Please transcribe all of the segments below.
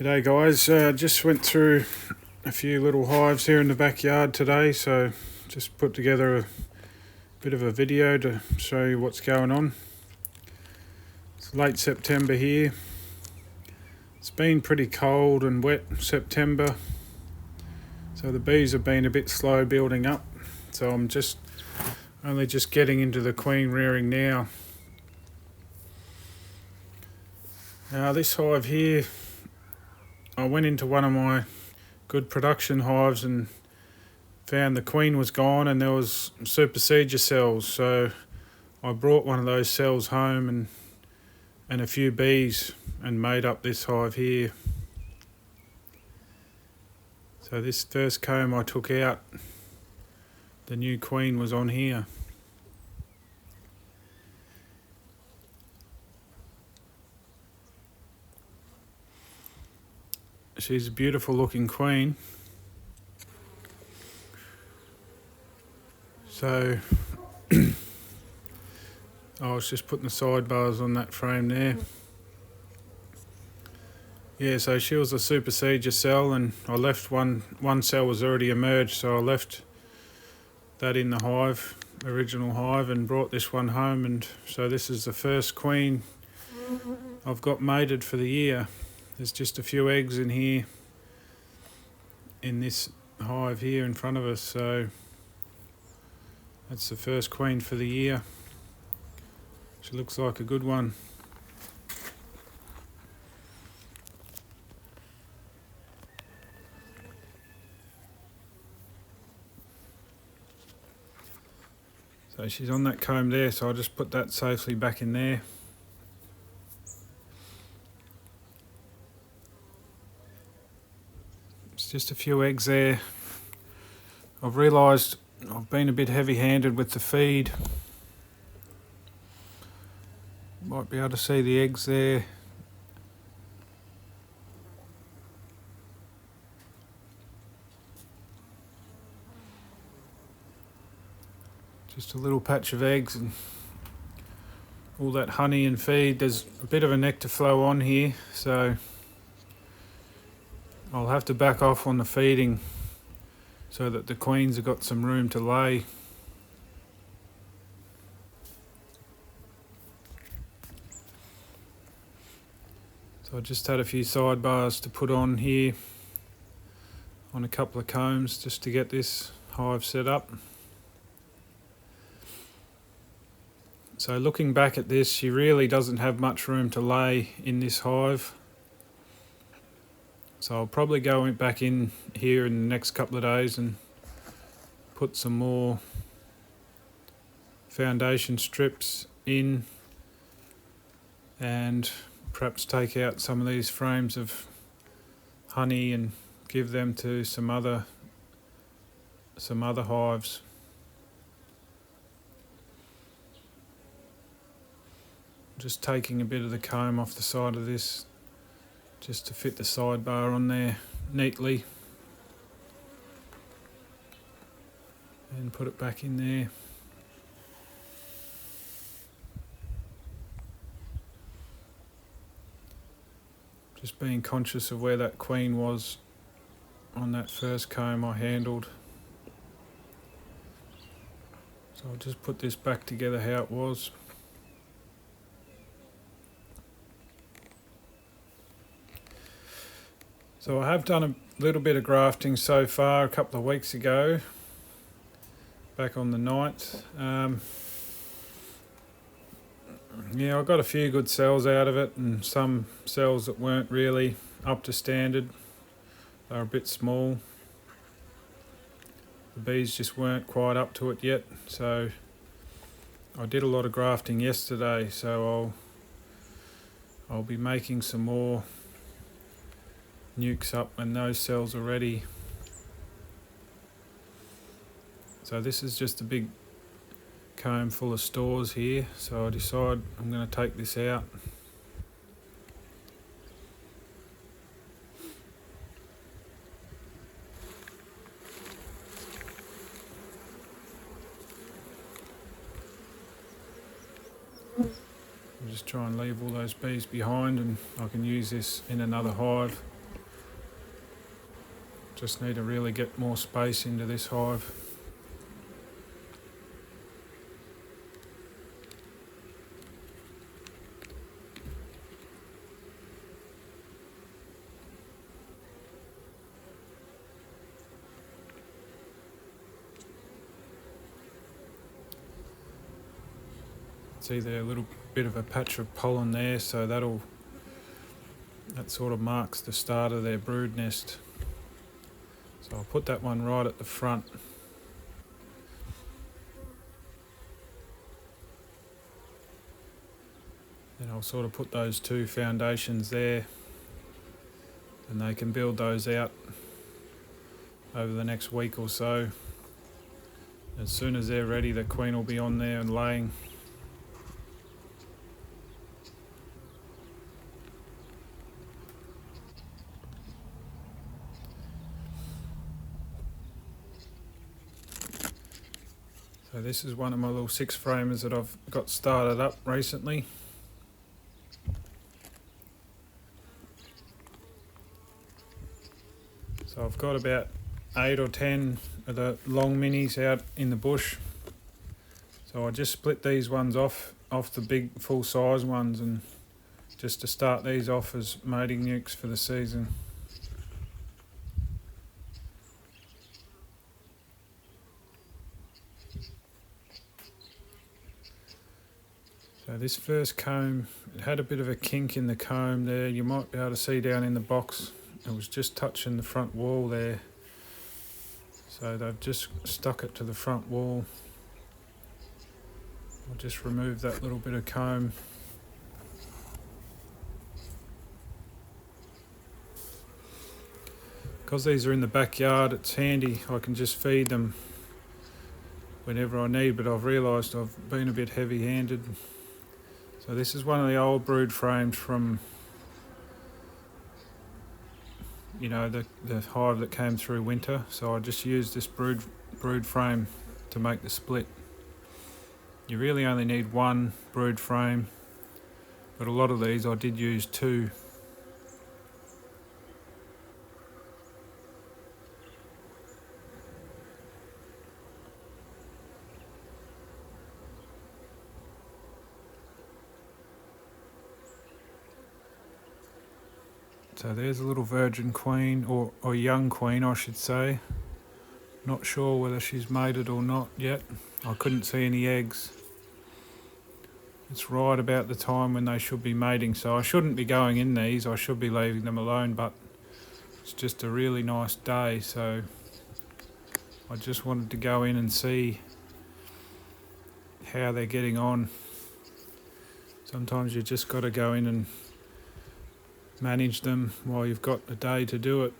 G'day guys, just went through a few little hives here in the backyard today, so just put together a bit of a video to show you what's going on. It's late September here. It's been pretty cold and wet September, so the bees have been a bit slow building up, so I'm only just getting into the queen rearing now. Now this hive here, I went into one of my good production hives and found the queen was gone and there was supersedure cells, so I brought one of those cells home and a few bees and made up this hive here. So this first comb I took out, the new queen was on here. She's a beautiful looking queen. So I was just putting the sidebars on that frame there. Yeah, so she was a supersedure cell and I left one cell was already emerged, so I left that in the hive, original hive, and brought this one home, and so this is the first queen I've got mated for the year. There's just a few eggs in here, in this hive here in front of us, so that's the first queen for the year. She looks like a good one. So she's on that comb there, so I'll just put that safely back in there. Just a few eggs there. I've realised I've been a bit heavy-handed with the feed. Might be able to see the eggs there. Just a little patch of eggs and all that honey and feed. There's a bit of a nectar flow on here, so I'll have to back off on the feeding so that the queens have got some room to lay. So I just had a few sidebars to put on here on a couple of combs just to get this hive set up. So looking back at this, she really doesn't have much room to lay in this hive. So I'll probably go back in here in the next couple of days and put some more foundation strips in and perhaps take out some of these frames of honey and give them to some other hives. Just taking a bit of the comb off the side of this just to fit the sidebar on there neatly and put it back in there. Just being conscious of where that queen was on that first comb I handled. So I'll just put this back together how it was. So I have done a little bit of grafting so far a couple of weeks ago, back on the 9th. Yeah, I got a few good cells out of it and some cells that weren't really up to standard. They were a bit small. The bees just weren't quite up to it yet, so I did a lot of grafting yesterday, so I'll be making some more nukes up when those cells are ready. So this is just a big comb full of stores here, so I decide I'm going to take this out. I'll just try and leave all those bees behind and I can use this in another hive. Just need to really get more space into this hive. See there, a little bit of a patch of pollen there, so that sort of marks the start of their brood nest. So I'll put that one right at the front. Then I'll sort of put those two foundations there, and they can build those out over the next week or so. As soon as they're ready, the queen will be on there and laying. So this is one of my little 6-framers that I've got started up recently. So I've got about 8 or 10 of the long minis out in the bush. So I just split these ones off the big full size ones, and just to start these off as mating nukes for the season. So this first comb, it had a bit of a kink in the comb there. You might be able to see down in the box. It was just touching the front wall there. So they've just stuck it to the front wall. I'll just remove that little bit of comb. Because these are in the backyard, it's handy. I can just feed them whenever I need, but I've realised I've been a bit heavy-handed. So this is one of the old brood frames from, you know, the hive that came through winter. So I just used this brood frame to make the split. You really only need one brood frame, but a lot of these I did use 2. So there's a little virgin queen, or young queen I should say. Not sure whether she's mated or not yet. I couldn't see any eggs. It's right about the time when they should be mating, so I shouldn't be going in these, I should be leaving them alone, but it's just a really nice day, so I just wanted to go in and see how they're getting on. Sometimes you just got to go in and manage them while you've got a day to do it.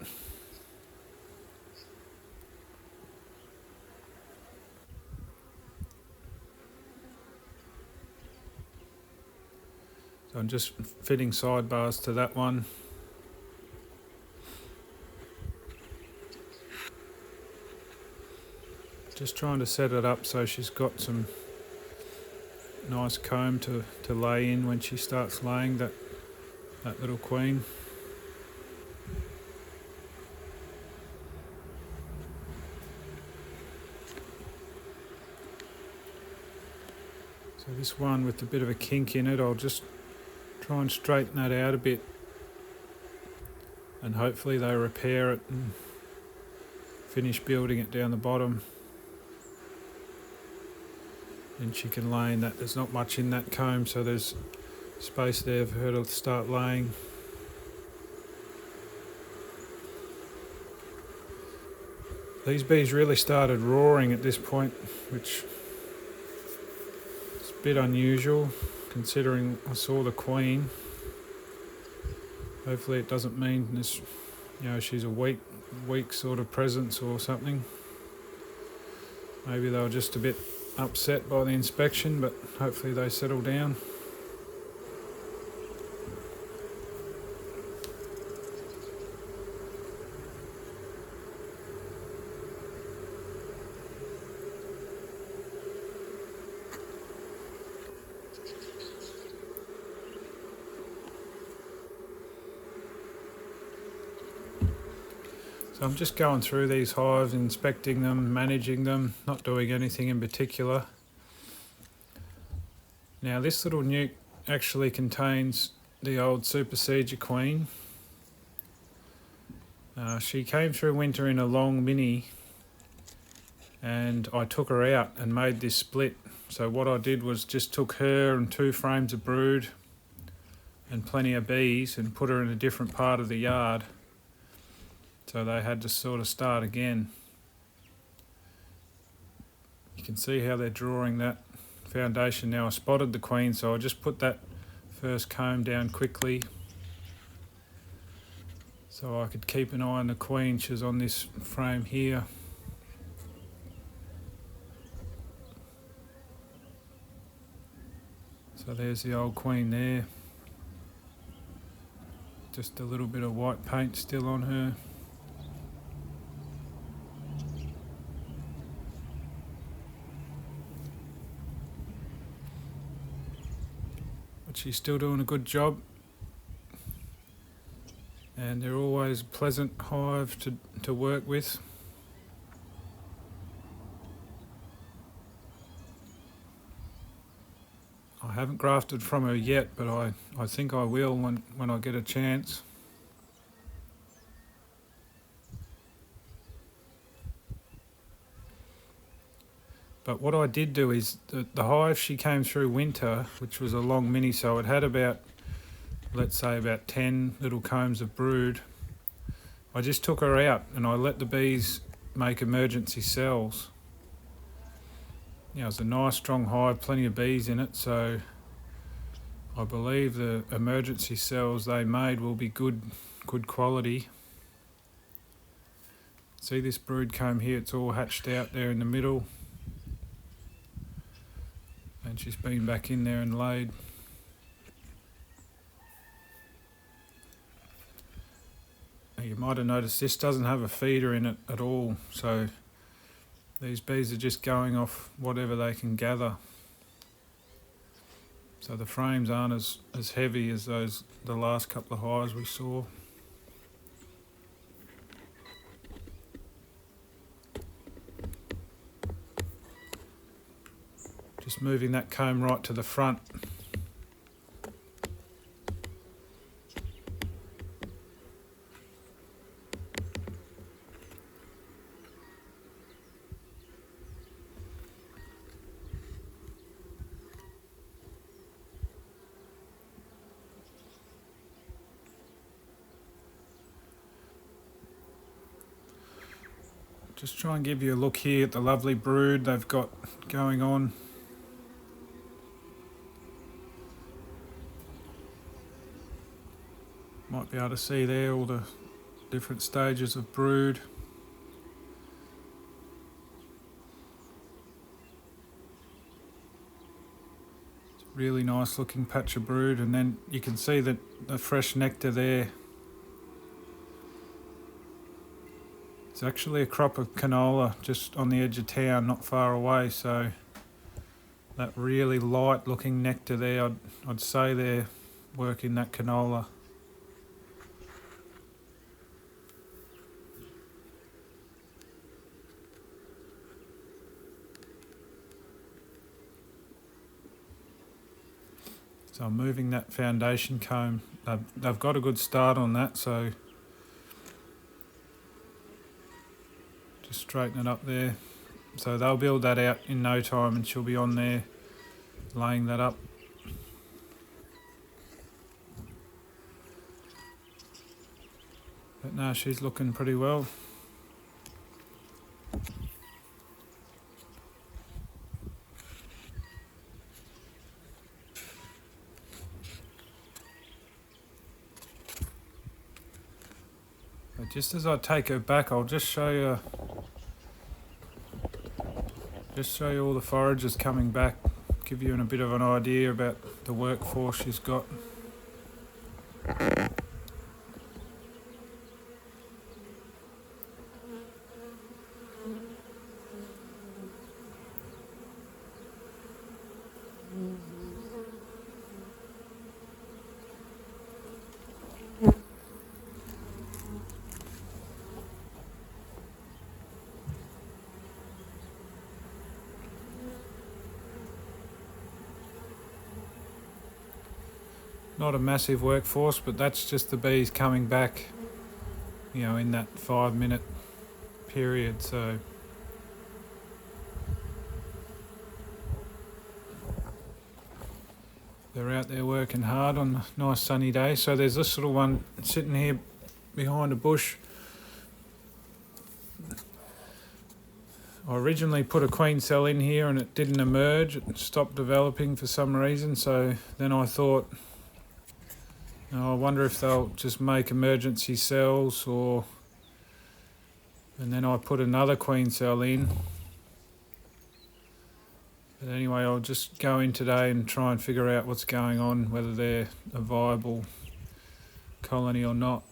So I'm just fitting sidebars to that one. Just trying to set it up so she's got some nice comb to lay in when she starts laying, that little queen. So this one with a bit of a kink in it, I'll just try and straighten that out a bit, and hopefully they repair it and finish building it down the bottom. Then she can lay in that. There's not much in that comb, so there's space there for her to start laying. These bees really started roaring at this point, which is a bit unusual considering I saw the queen. Hopefully it doesn't mean this, you know, she's a weak sort of presence or something. Maybe they were just a bit upset by the inspection, but hopefully they settle down. So I'm just going through these hives, inspecting them, managing them, not doing anything in particular. Now this little nuke actually contains the old supersedure queen. She came through winter in a long mini, and I took her out and made this split. So what I did was just took her and 2 frames of brood and plenty of bees and put her in a different part of the yard. So they had to sort of start again. You can see how they're drawing that foundation now. I spotted the queen, so I just put that first comb down quickly so I could keep an eye on the queen. She's on this frame here. So there's the old queen there. Just a little bit of white paint still on her. But she's still doing a good job. And they're always a pleasant hive to work with. I haven't grafted from her yet, but I think I will when I get a chance. But what I did do is, the hive, she came through winter, which was a long mini, so it had about, let's say about 10 little combs of brood. I just took her out and I let the bees make emergency cells. You know, it's a nice strong hive, plenty of bees in it, so I believe the emergency cells they made will be good quality. See this brood comb here, it's all hatched out there in the middle. And she's been back in there and laid. Now you might have noticed this doesn't have a feeder in it at all, so these bees are just going off whatever they can gather. So the frames aren't as heavy as the last couple of hives we saw. Just moving that comb right to the front. Just try and give you a look here at the lovely brood they've got going on. Might be able to see there all the different stages of brood. It's a really nice looking patch of brood, and then you can see that the fresh nectar there. It's actually a crop of canola just on the edge of town, not far away, so that really light looking nectar there, I'd say they're working that canola. So I'm moving that foundation comb. They've got a good start on that, so just straighten it up there. So they'll build that out in no time and she'll be on there laying that up. But no, she's looking pretty well. But just as I take her back, I'll just show you all the foragers coming back, give you a bit of an idea about the workforce she's got. not a massive workforce, but that's just the bees coming back, you know, in that 5-minute period. So they're out there working hard on a nice sunny day. So there's this little one sitting here behind a bush. I originally put a queen cell in here and it didn't emerge, it stopped developing for some reason, so then I thought, oh, I wonder if they'll just make emergency cells, and then I put another queen cell in. But anyway, I'll just go in today and try and figure out what's going on, whether they're a viable colony or not.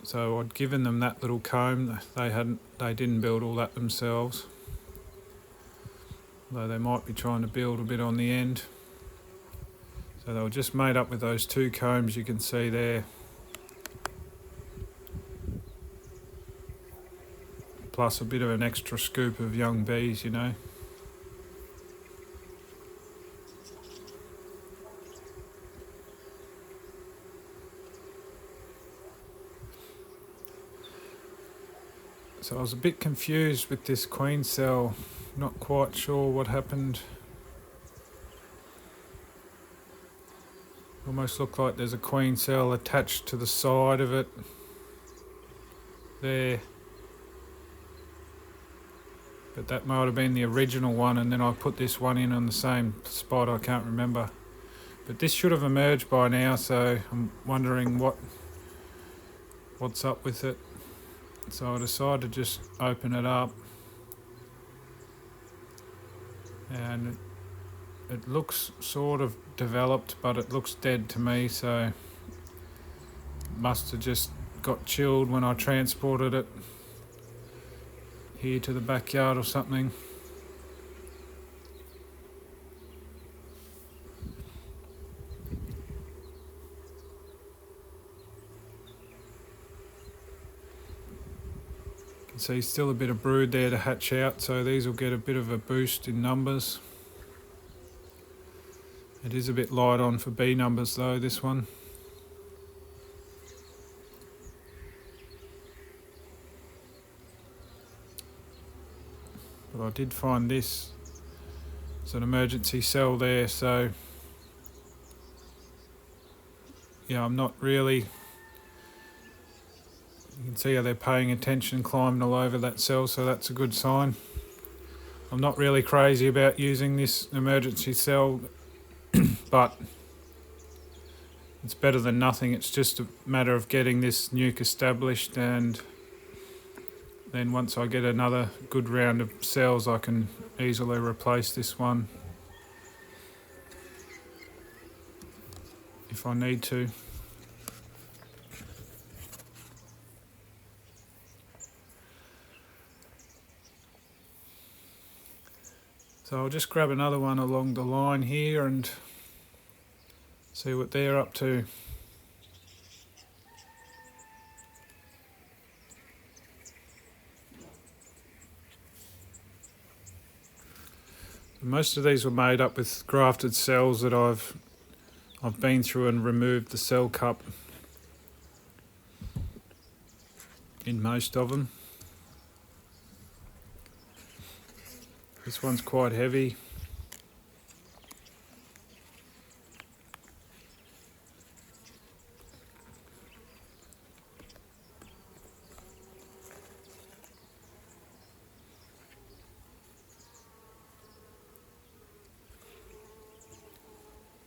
So I'd given them that little comb. They didn't build all that themselves, though they might be trying to build a bit on the end. So they were just made up with those 2 combs you can see there, plus a bit of an extra scoop of young bees, you know. So I was a bit confused with this queen cell, not quite sure what happened. Almost looked like there's a queen cell attached to the side of it there. But that might have been the original one, and then I put this one in on the same spot, I can't remember. But this should have emerged by now, so I'm wondering what's up with it. So I decided to just open it up, and it looks sort of developed, but it looks dead to me, so it must have just got chilled when I transported it here to the backyard or something. See, still a bit of brood there to hatch out, so these will get a bit of a boost in numbers. It is a bit light on for bee numbers though, this one. But I did find this. It's an emergency cell there, so yeah, I'm not really... You can see how they're paying attention, climbing all over that cell, so that's a good sign. I'm not really crazy about using this emergency cell, but it's better than nothing. It's just a matter of getting this nuke established, and then once I get another good round of cells, I can easily replace this one if I need to. So I'll just grab another one along the line here and see what they're up to. Most of these were made up with grafted cells that I've been through and removed the cell cup in most of them. This one's quite heavy. You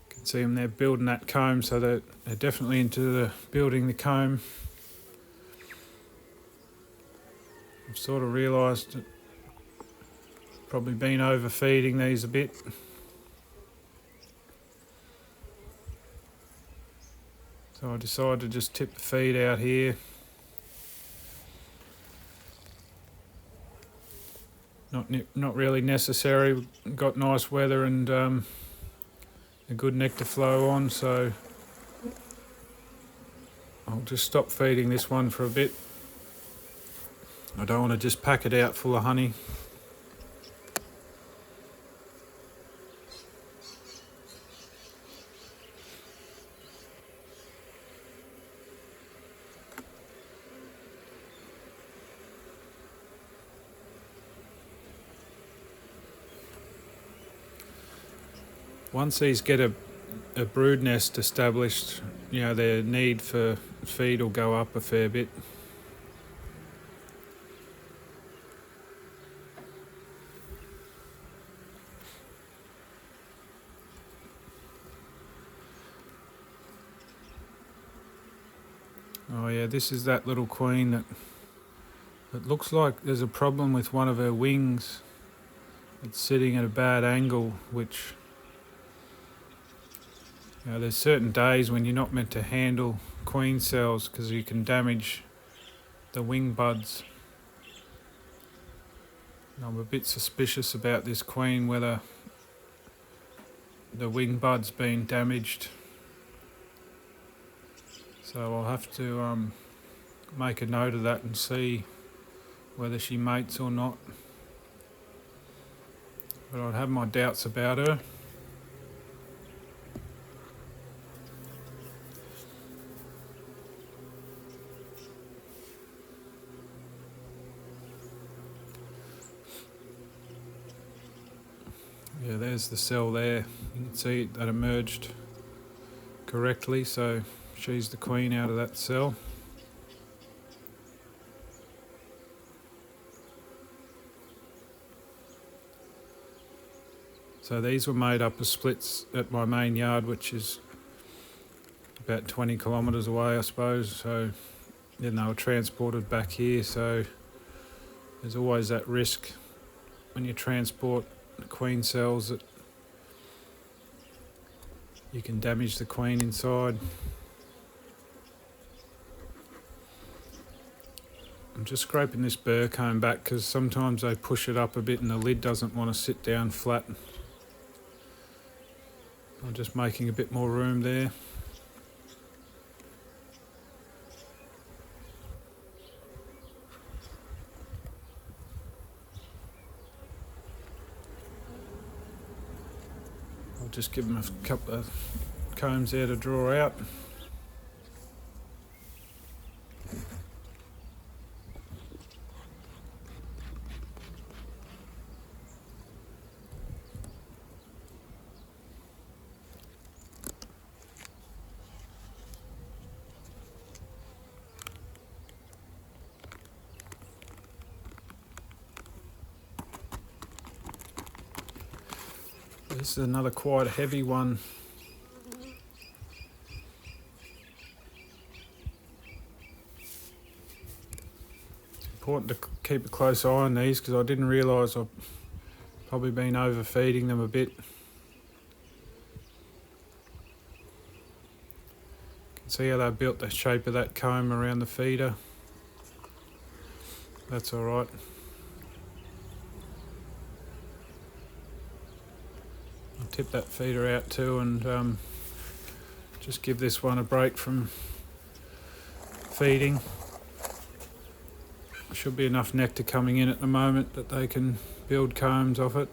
can see them there building that comb, so they're definitely into building the comb. I've sort of realised that probably been overfeeding these a bit. So I decided to just tip the feed out here. Not really necessary. We've got nice weather and a good nectar flow on, so I'll just stop feeding this one for a bit. I don't want to just pack it out full of honey. Once these get a brood nest established, you know, their need for feed will go up a fair bit. Oh yeah, this is that little queen that it looks like there's a problem with one of her wings. It's sitting at a bad angle, which, you know, there's certain days when you're not meant to handle queen cells because you can damage the wing buds. And I'm a bit suspicious about this queen, whether the wing bud's been damaged. So I'll have to make a note of that and see whether she mates or not. But I'd have my doubts about her. Yeah, there's the cell there. You can see that emerged correctly, so she's the queen out of that cell. So these were made up of splits at my main yard, which is about 20 kilometres away, I suppose. So then they were transported back here. So there's always that risk when you transport queen cells that you can damage the queen inside. I'm just scraping this burr comb back because sometimes they push it up a bit and the lid doesn't want to sit down flat. I'm just making a bit more room there. I'll just give them a couple of combs there to draw out. This is another quite heavy one. It's important to keep a close eye on these because I didn't realise I've probably been overfeeding them a bit. You can see how they built the shape of that comb around the feeder. That's alright. Tip that feeder out too and just give this one a break from feeding. Should be enough nectar coming in at the moment that they can build combs off it.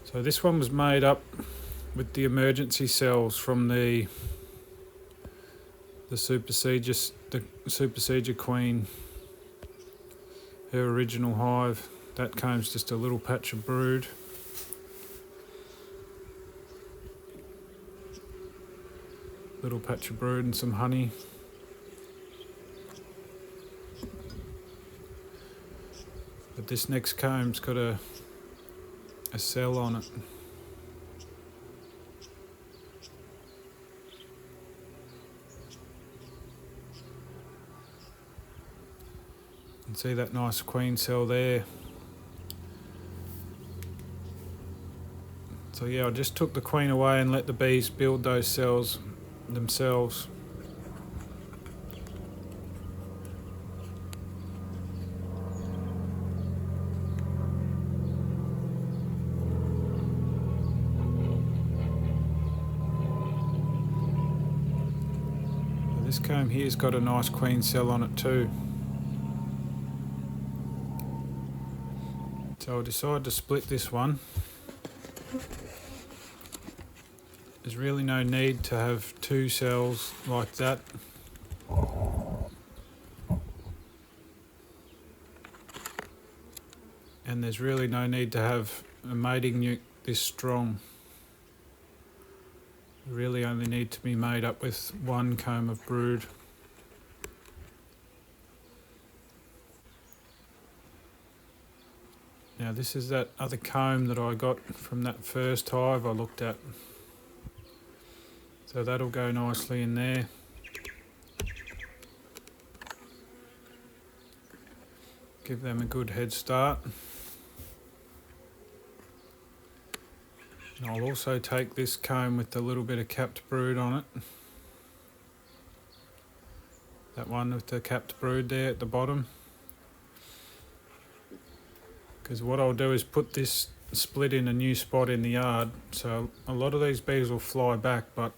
So this one was made up with the emergency cells from the supersedure queen. Her original hive. That comb's just a little patch of brood. Little patch of brood and some honey. But this next comb's got a cell on it. See that nice queen cell there. So yeah, I just took the queen away and let the bees build those cells themselves. This comb here's got a nice queen cell on it too. So I decided to split this one. There's really no need to have two cells like that. And there's really no need to have a mating nuke this strong. You really only need to be made up with one comb of brood. Now this is that other comb that I got from that first hive I looked at. So that'll go nicely in there. Give them a good head start. And I'll also take this comb with a little bit of capped brood on it. That one with the capped brood there at the bottom. Because what I'll do is put this split in a new spot in the yard, so a lot of these bees will fly back, but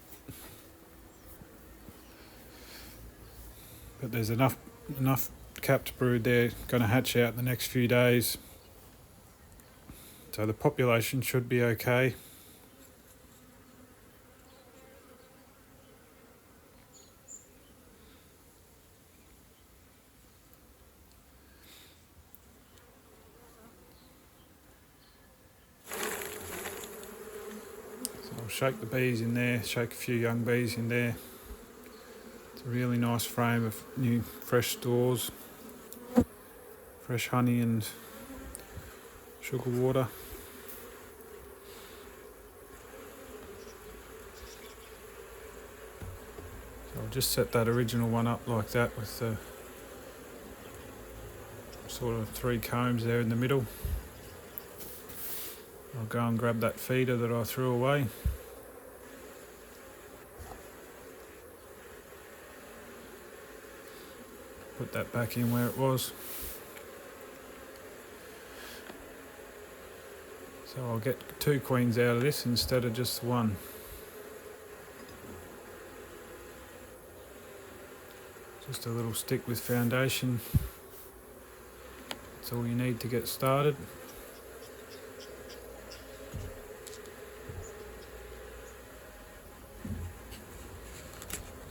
there's enough capped brood there going to hatch out in the next few days, so the population should be okay. I'll shake the bees in there, shake a few young bees in there. It's a really nice frame of new fresh stores, fresh honey and sugar water. So I'll just set that original one up like that with the sort of 3 combs there in the middle. I'll go and grab that feeder that I threw away. Put that back in where it was. So I'll get 2 queens out of this instead of just 1. Just a little stick with foundation. That's all you need to get started.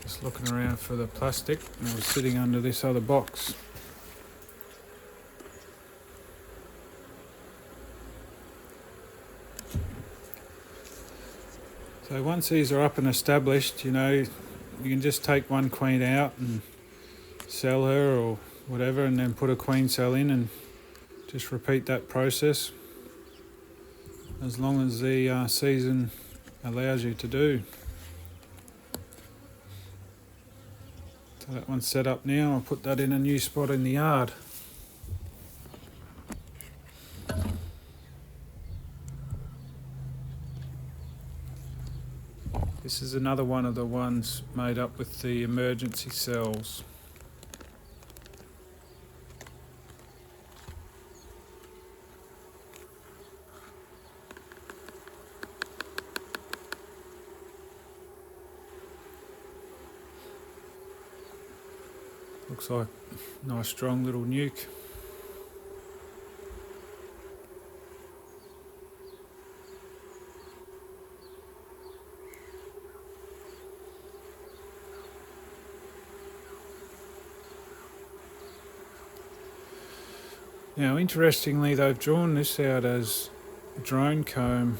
Just looking around for the plastic, and I was sitting under this other box. So once these are up and established, you know, you can just take one queen out and sell her or whatever, and then put a queen cell in and just repeat that process as long as the season allows you to do. So that one's set up now. I'll put that in a new spot in the yard. This is another one of the ones made up with the emergency cells. Looks like a nice strong little nuke. Now interestingly, they've drawn this out as drone comb,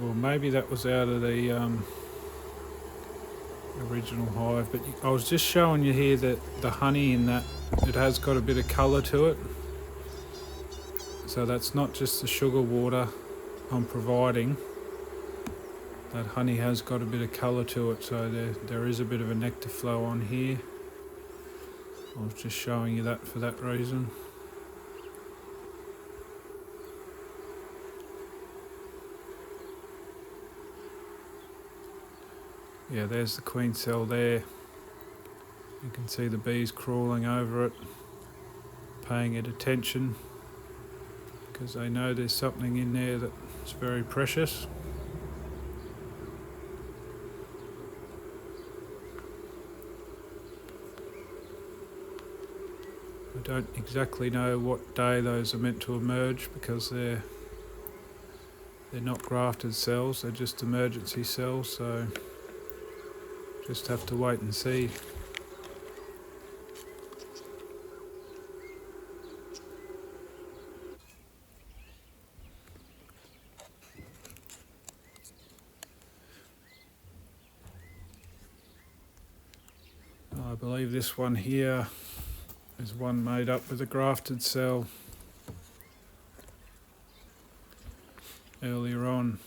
or maybe that was out of the original hive, but I was just showing you here that the honey in that, it has got a bit of colour to it. So that's not just the sugar water I'm providing. That honey has got a bit of colour to it, so there is a bit of a nectar flow on here. I was just showing you that for that reason. Yeah, there's the queen cell there. You can see the bees crawling over it, paying it attention, because they know there's something in there that's very precious. don't exactly know what day those are meant to emerge because they're not grafted cells, they're just emergency cells, so just have to wait and see. I believe this one here is one made up with a grafted cell earlier on.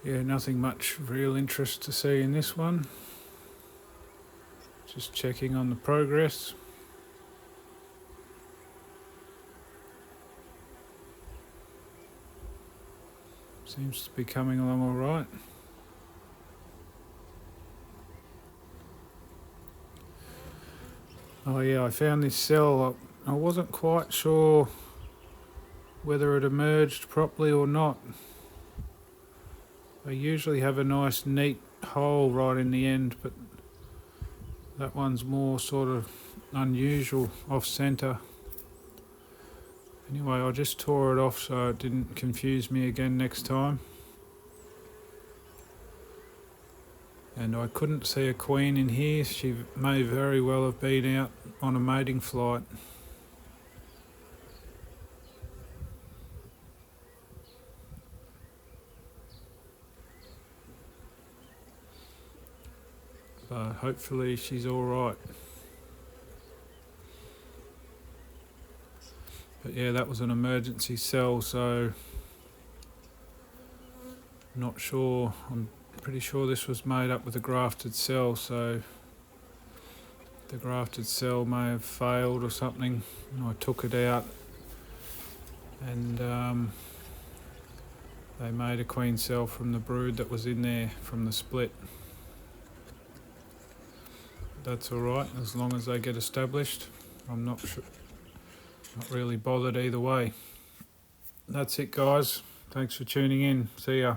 Yeah, nothing much real interest to see in this one. Just checking on the progress. Seems to be coming along all right. Oh yeah, I found this cell. I wasn't quite sure whether it emerged properly or not. They usually have a nice neat hole right in the end, but that one's more sort of unusual, off centre. Anyway, I just tore it off so it didn't confuse me again next time. And I couldn't see a queen in here. She may very well have been out on a mating flight. But hopefully she's all right. But yeah, that was an emergency cell, so not sure. I'm pretty sure this was made up with a grafted cell, so the grafted cell may have failed or something. I took it out and they made a queen cell from the brood that was in there from the split. That's alright as long as they get established. I'm not really bothered either way. That's it guys, thanks for tuning in, see ya.